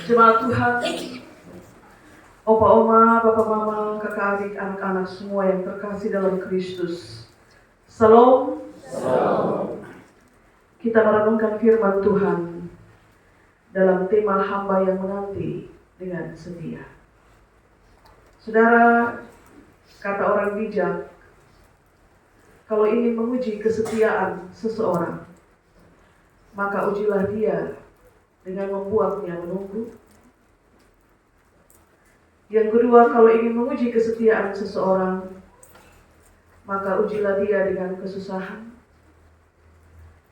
Jemaat Tuhan, Opa Oma, Bapak Mama, Kakak Adik, anak-anak semua yang terkasih dalam Kristus. Salam. Salam. Kita merenungkan firman Tuhan dalam tema hamba yang menanti dengan setia. Saudara, kata orang bijak, kalau ingin menguji kesetiaan seseorang, maka ujilah dia dengan membuatnya menunggu. Yang kedua, kalau ingin menguji kesetiaan seseorang, maka ujilah dia dengan kesusahan.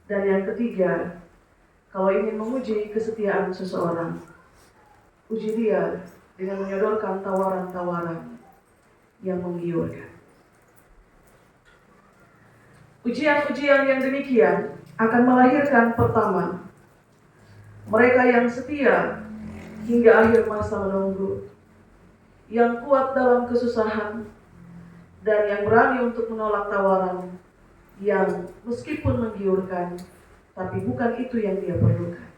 Dan yang ketiga, kalau ingin menguji kesetiaan seseorang, uji dia dengan menyodorkan tawaran-tawaran yang menggiurkan. Ujian-ujian yang demikian akan melahirkan pertama, mereka yang setia hingga akhir masa menunggu, yang kuat dalam kesusahan, dan yang berani untuk menolak tawaran yang meskipun menggiurkan, tapi bukan itu yang dia perlukan.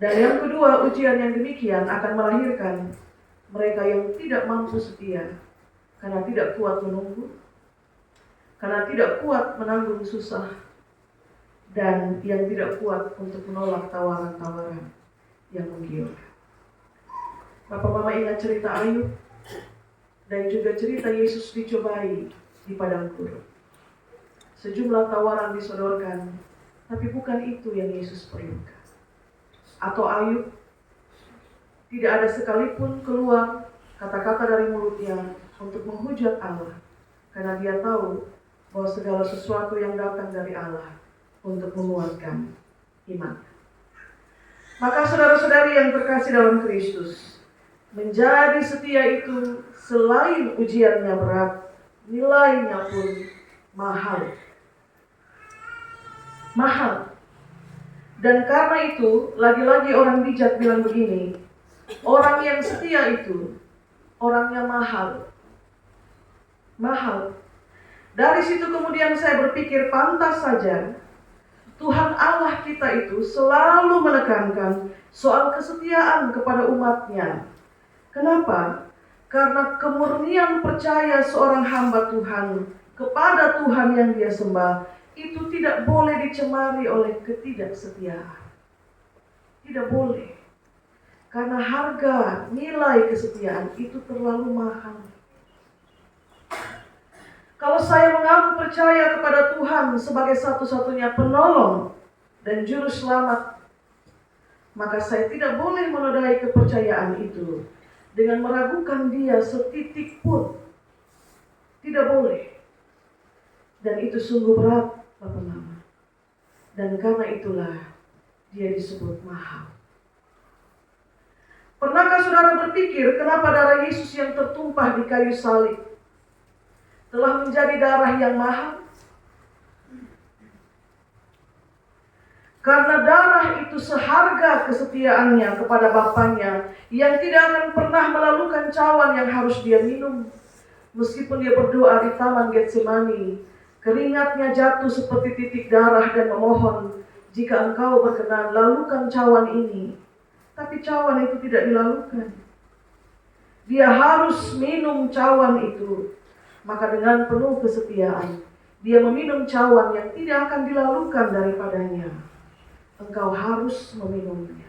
Dan yang kedua, ujian yang demikian akan melahirkan mereka yang tidak mampu setia karena tidak kuat menunggu, karena tidak kuat menanggung susah, dan yang tidak kuat untuk menolak tawaran-tawaran yang menggiurkan. Bapak Mama ingat cerita Ayub dan juga cerita Yesus dicobai di padang gurun. Sejumlah tawaran disodorkan, tapi bukan itu yang Yesus perlukan. Atau Ayub tidak ada sekalipun keluar kata-kata dari mulutnya untuk menghujat Allah, karena dia tahu bahwa segala sesuatu yang datang dari Allah untuk menguatkan iman. Maka saudara-saudari yang terkasih dalam Kristus, menjadi setia itu selain ujiannya berat, nilainya pun mahal. Mahal. Dan karena itu, lagi-lagi orang bijak bilang begini, orang yang setia itu, orangnya mahal. Mahal. Dari situ kemudian saya berpikir pantas saja Tuhan Allah kita itu selalu menekankan soal kesetiaan kepada umatnya. Kenapa? Karena kemurnian percaya seorang hamba Tuhan kepada Tuhan yang dia sembah itu tidak boleh dicemari oleh ketidaksetiaan. Tidak boleh. Karena harga nilai kesetiaan itu terlalu mahal. Kalau saya mengaku percaya kepada Tuhan sebagai satu-satunya penolong dan juru selamat, maka saya tidak boleh menodai kepercayaan itu dengan meragukan dia setitik pun. Tidak boleh. Dan itu sungguh berat, Bapak Mama. Dan karena itulah dia disebut mahal. Pernahkah saudara berpikir kenapa darah Yesus yang tertumpah di kayu salib telah menjadi darah yang mahal? Karena darah itu seharga kesetiaannya kepada Bapaknya yang tidak akan pernah melalukan cawan yang harus dia minum. Meskipun dia berdoa di Taman Getsemani, keringatnya jatuh seperti titik darah dan memohon, jika engkau berkenan, lalukan cawan ini. Tapi cawan itu tidak dilalukan. Dia harus minum cawan itu. Maka dengan penuh kesetiaan, dia meminum cawan yang tidak akan dilalukan daripadanya. Engkau harus meminumnya.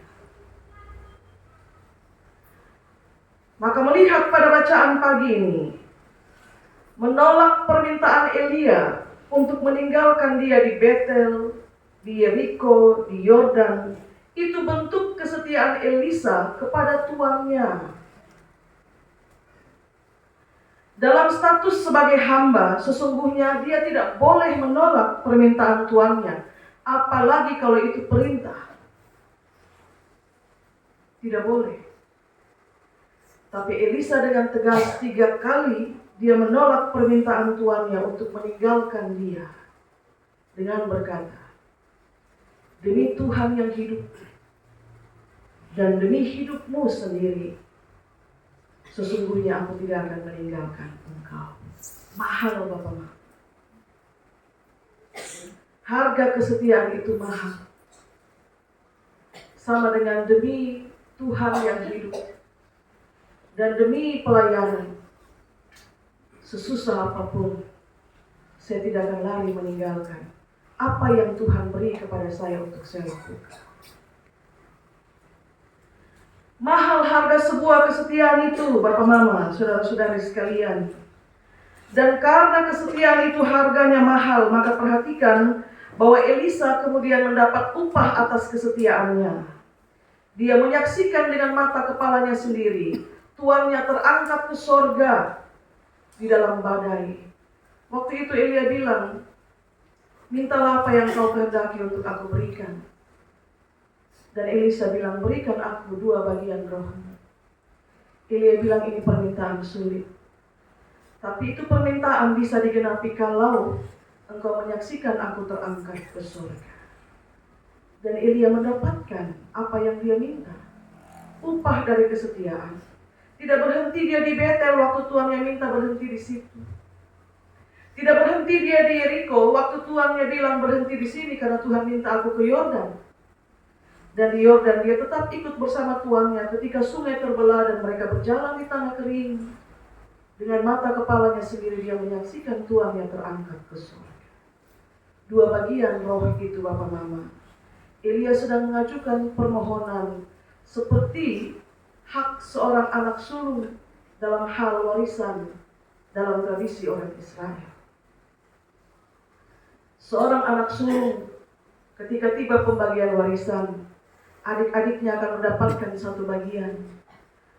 Maka melihat pada bacaan pagi ini, menolak permintaan Elia untuk meninggalkan dia di Betel, di Yeriko, di Yordan, itu bentuk kesetiaan Elisa kepada tuannya. Dalam status sebagai hamba, sesungguhnya dia tidak boleh menolak permintaan tuannya, apalagi kalau itu perintah. Tidak boleh. Tapi Elisa dengan tegas 3 kali dia menolak permintaan tuannya untuk meninggalkan dia dengan berkata, demi Tuhan yang hidup dan demi hidupmu sendiri, sesungguhnya aku tidak akan meninggalkan engkau. Mahal, Bapak. Harga kesetiaan itu mahal. Sama dengan demi Tuhan yang hidup. Dan demi pelayanan, sesusah apapun, saya tidak akan lari meninggalkan apa yang Tuhan beri kepada saya untuk saya lakukan. Mahal harga sebuah kesetiaan itu, Bapak Mama, saudara-saudari sekalian. Dan karena kesetiaan itu harganya mahal, maka perhatikan bahwa Elisa kemudian mendapat upah atas kesetiaannya. Dia menyaksikan dengan mata kepalanya sendiri, tuannya terangkat ke sorga di dalam badai. Waktu itu Elia bilang, mintalah apa yang kau kehendaki untuk aku berikan. Dan Elisa bilang, berikan aku 2 bagian rohmu. Elia bilang, ini permintaan sulit. Tapi itu permintaan bisa digenapi kalau engkau menyaksikan aku terangkat ke surga. Dan Elia mendapatkan apa yang dia minta. Upah dari kesetiaan. Tidak berhenti dia di Betel waktu tuannya minta berhenti di situ. Tidak berhenti dia di Yeriko waktu tuannya bilang berhenti di sini karena Tuhan minta aku ke Yordan. Dan di Yordan dia tetap ikut bersama tuannya ketika sungai terbelah dan mereka berjalan di tanah kering. Dengan mata kepalanya sendiri dia menyaksikan tuannya terangkat ke surga. 2 bagian roh itu, Bapak Mama. Elia sedang mengajukan permohonan seperti hak seorang anak sulung dalam hal warisan dalam tradisi orang Israel. Seorang anak sulung ketika tiba pembagian warisan, adik-adiknya akan mendapatkan 1 bagian,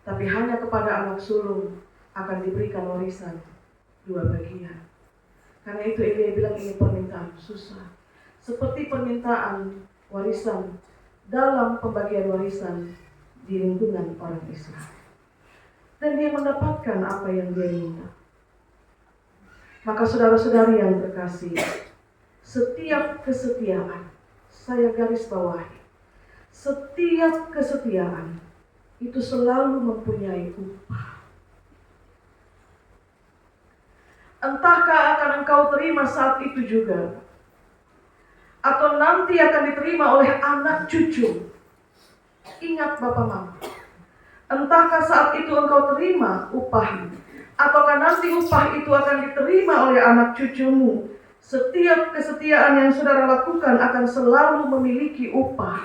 tapi hanya kepada anak sulung akan diberikan warisan 2 bagian. Karena itu Elia bilang ini permintaan susah, seperti permintaan warisan dalam pembagian warisan di lingkungan orang Israel. Dan dia mendapatkan apa yang dia minta. Maka saudara-saudari yang terkasih, setiap kesetiaan, saya garis bawahi, setiap kesetiaan itu selalu mempunyai upah. Entahkah akan engkau terima saat itu juga, atau nanti akan diterima oleh anak cucu. Ingat Bapak Mama, entahkah saat itu engkau terima upah, ataukah nanti upah itu akan diterima oleh anak cucumu. Setiap kesetiaan yang saudara lakukan akan selalu memiliki upah.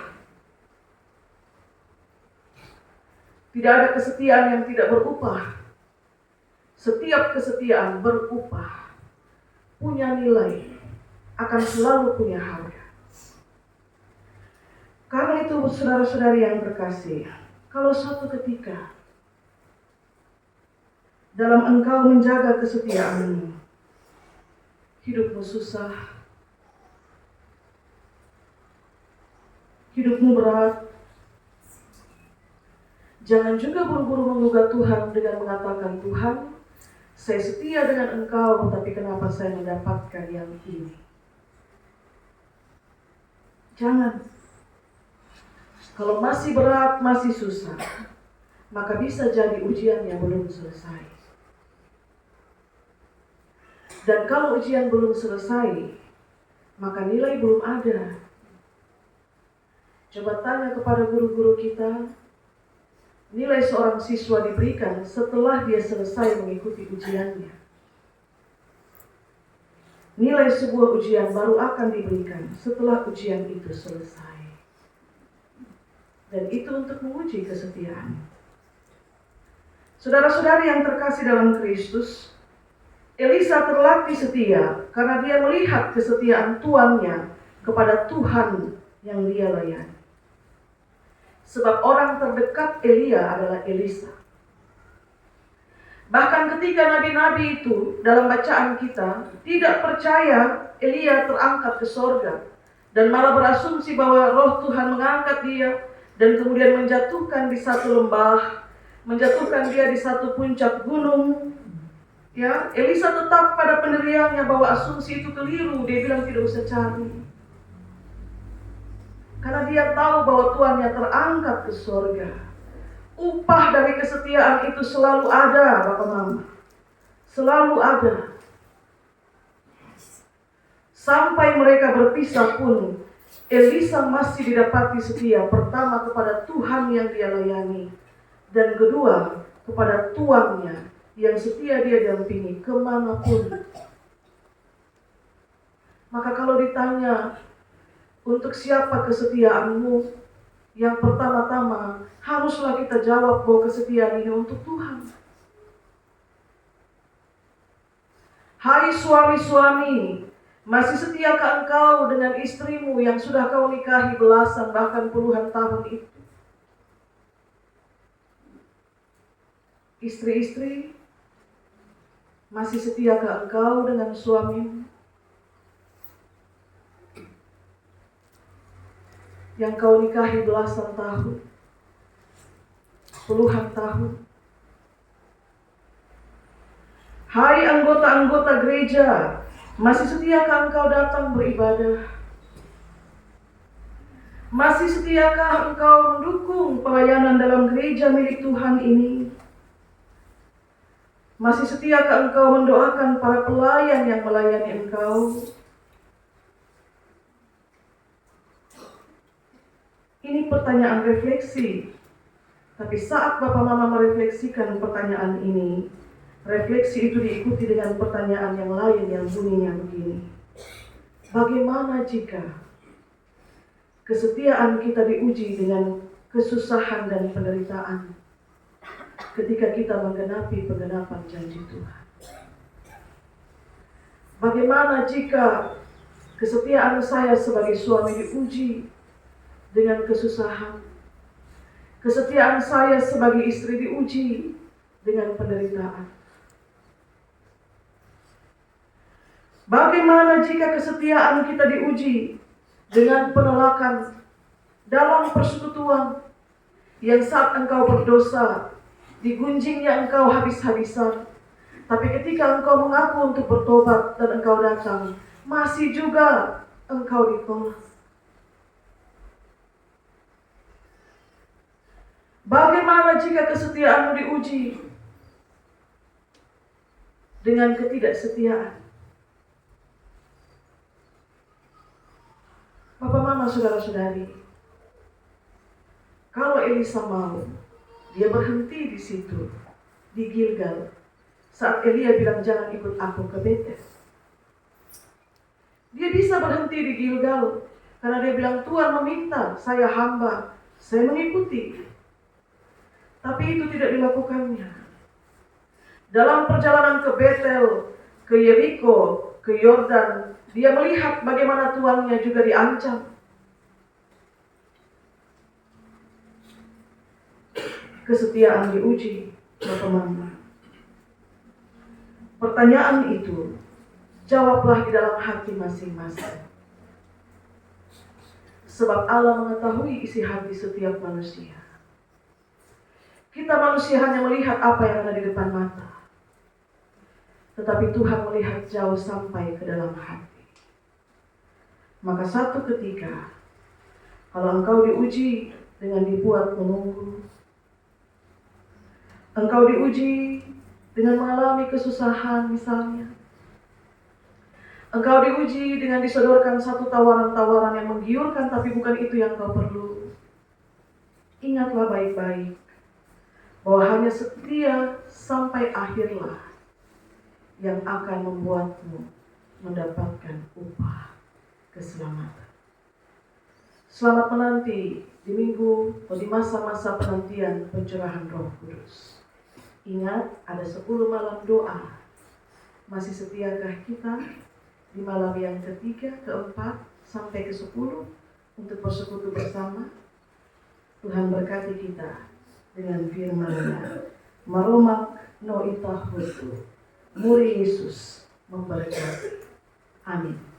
Tidak ada kesetiaan yang tidak berupah. Setiap kesetiaan berupah, punya nilai, akan selalu punya harga. Karena itu saudara-saudari yang terkasih, kalau suatu ketika dalam engkau menjaga kesetiaanmu, hidupmu susah, hidupmu berat, jangan juga buru-buru menggugat Tuhan dengan mengatakan, Tuhan, saya setia dengan engkau, tapi kenapa saya mendapatkan yang ini? Jangan. Kalau masih berat, masih susah, maka bisa jadi ujiannya belum selesai. Dan kalau ujian belum selesai, maka nilai belum ada. Coba tanya kepada guru-guru kita, nilai seorang siswa diberikan setelah dia selesai mengikuti ujiannya. Nilai sebuah ujian baru akan diberikan setelah ujian itu selesai. Dan itu untuk menguji kesetiaan. Saudara-saudari yang terkasih dalam Kristus, Elisa terlatih setia karena dia melihat kesetiaan tuannya kepada Tuhan yang dia layani. Sebab orang terdekat Elia adalah Elisa. Bahkan ketika nabi-nabi itu dalam bacaan kita tidak percaya Elia terangkat ke sorga dan malah berasumsi bahwa roh Tuhan mengangkat dia dan kemudian menjatuhkan di satu lembah, menjatuhkan dia di satu puncak gunung. Ya, Elisa tetap pada pendiriannya bahwa asumsi itu keliru. Dia bilang tidak usah cari. Karena dia tahu bahwa Tuhannya terangkat ke sorga. Upah dari kesetiaan itu selalu ada, Bapak Mama. Selalu ada. Sampai mereka berpisah pun, Elisa masih didapati setia, pertama kepada Tuhan yang dia layani, dan kedua kepada tuannya yang setia dia dampingi kemanapun. Maka kalau ditanya untuk siapa kesetiaanmu, yang pertama-tama haruslah kita jawab bahwa kesetiaan ini untuk Tuhan. Hai suami-suami, masih setiakah engkau dengan istrimu yang sudah kau nikahi belasan bahkan puluhan tahun itu? Istri-istri, masih setiakah engkau dengan suamimu yang kau nikahi belasan tahun, puluhan tahun? Hai anggota-anggota gereja, masih setiakah engkau datang beribadah? Masih setiakah engkau mendukung pelayanan dalam gereja milik Tuhan ini? Masih setiakah engkau mendoakan para pelayan yang melayani engkau? Ini pertanyaan refleksi. Tapi saat Bapak Mama merefleksikan pertanyaan ini, refleksi itu diikuti dengan pertanyaan yang lain yang bunyinya begini. Bagaimana jika kesetiaan kita diuji dengan kesusahan dan penderitaan ketika kita menggenapi penggenapan janji Tuhan? Bagaimana jika kesetiaan saya sebagai suami diuji dengan kesusahan? Kesetiaan saya sebagai istri diuji dengan penderitaan? Bagaimana jika kesetiaan kita diuji dengan penolakan dalam persekutuan, yang saat engkau berdosa, digunjingnya engkau habis-habisan, tapi ketika engkau mengaku untuk bertobat dan engkau datang, masih juga engkau ditolak? Bagaimana jika kesetiaanmu diuji dengan ketidaksetiaan? Bapak, Mama, saudara-saudari, kalau Elisa mau, dia berhenti di situ, di Gilgal, saat Elia bilang jangan ikut aku ke Betel. Dia bisa berhenti di Gilgal karena dia bilang Tuhan meminta, saya hamba, saya mengikuti. Tapi itu tidak dilakukannya. Dalam perjalanan ke Betel, ke Yeriko, ke Yordan, dia melihat bagaimana tuannya juga diancam. Kesetiaan diuji, Bapak Mama. Pertanyaan itu, jawablah di dalam hati masing-masing. Sebab Allah mengetahui isi hati setiap manusia. Kita manusia hanya melihat apa yang ada di depan mata. Tetapi Tuhan melihat jauh sampai ke dalam hati. Maka satu ketika, kalau engkau diuji dengan dibuat menunggu, engkau diuji dengan mengalami kesusahan misalnya, engkau diuji dengan disodorkan satu tawaran-tawaran yang menggiurkan tapi bukan itu yang kau perlu, ingatlah baik-baik bahwa hanya setia sampai akhirlah yang akan membuatmu mendapatkan upah keselamatan. Selamat menanti di minggu atau di masa-masa penantian pencurahan Roh Kudus. Ingat, ada 10 malam doa. Masih setiakah kita di malam yang ketiga, keempat, sampai ke-10 untuk bersekutu bersama? Tuhan berkati kita dengan firman-Nya. Maromak no itahutu, muri Yesus memberkati. Amin.